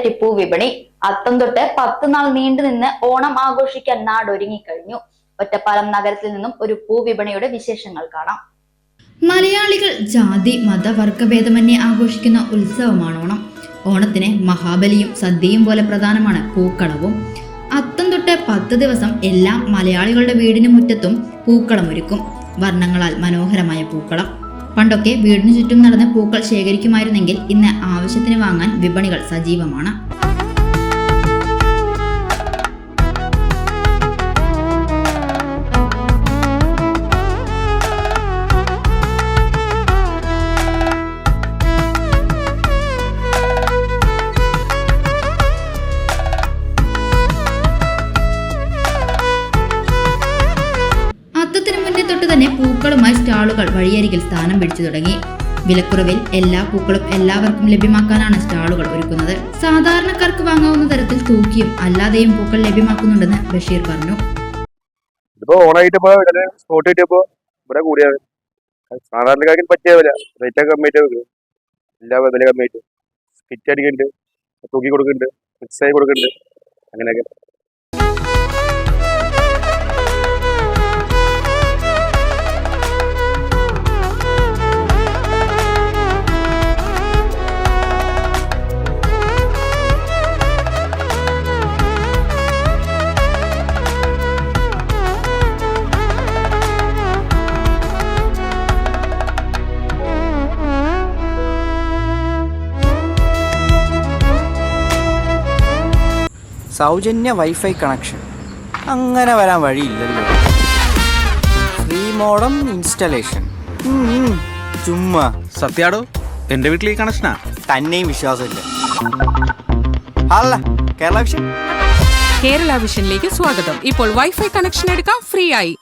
ടിപ്പു വിപണി. അത്തം തൊട്ട് 10 നാൾ നീണ്ടുനിന്ന് ഓണം ആഘോഷിക്കാൻ നാടൊരുങ്ങിക്കഴിഞ്ഞു. ഒറ്റപ്പാലം നഗരത്തിൽ നിന്നും ഒരു പൂവിപണിയുടെ വിശേഷങ്ങൾ കാണാം. മലയാളികൾ ജാതി മത വർഗഭേദമന്യേ ആഘോഷിക്കുന്ന ഉത്സവമാണ് ഓണം. ഓണത്തിന് മഹാബലിയും സദ്യയും പോലെ പ്രധാനമാണ് പൂക്കളവും. അത്തം തൊട്ട് 10 ദിവസം എല്ലാ മലയാളികളുടെ വീടിന് മുറ്റത്തും പൂക്കളമൊരുക്കും. വർണ്ണങ്ങളാൽ മനോഹരമായ പൂക്കളം. പണ്ടൊക്കെ വീടിനു ചുറ്റും നടന്ന് പൂക്കൾ ശേഖരിക്കുമായിരുന്നെങ്കിൽ ഇന്ന് ആവശ്യത്തിന് വാങ്ങാൻ വിപണികൾ സജീവമാണ്. തൊട്ട് തന്നെ പൂക്കളുമായി സ്റ്റാളുകൾ വഴിയരികിൽ സ്ഥാനം പിടിച്ചു തുടങ്ങി. വിലക്കുറവിൽ എല്ലാ പൂക്കളും എല്ലാവർക്കും ലഭ്യമാക്കാനാണ് സ്റ്റാളുകൾ ഒരുക്കുന്നത്. സാധാരണക്കാർക്ക് വാങ്ങാവുന്ന തരത്തിൽ തൂക്കിയും അല്ലാതെയും പൂക്കൾ ലഭ്യമാക്കുന്നുണ്ടെന്ന് ബഷീർ പറഞ്ഞു. സാധാരണക്കാർക്ക് പറ്റിയ വില റേറ്റ് കമ്മിയായിട്ട് എല്ലാ വില കമ്മിയായിട്ട് സ്കിറ്റ് അടിക്കുന്നുണ്ട്, തൂക്കി കൊടുക്കുന്നുണ്ട്, മിക്സായി കൊടുക്കുന്നുണ്ട്, അങ്ങനെയൊക്കെ. സൗജന്യ വൈഫൈ കണക്ഷൻ അങ്ങനെ വരാൻ വഴിയില്ലല്ലോ. ഫ്രീ മോഡം ഇൻസ്റ്റലേഷൻ ചുമ്മാ. സത്യാടോ, എന്റെ വീട്ടിൽ ഈ കണക്ഷനാ. തന്നെയും വിശ്വാസമില്ല. അല്ല കേരള വിഷൻ. കേരള വിഷനിലേക്ക് സ്വാഗതം. ഇപ്പോൾ വൈഫൈ കണക്ഷൻ എടുക്കാം ഫ്രീ ആയി.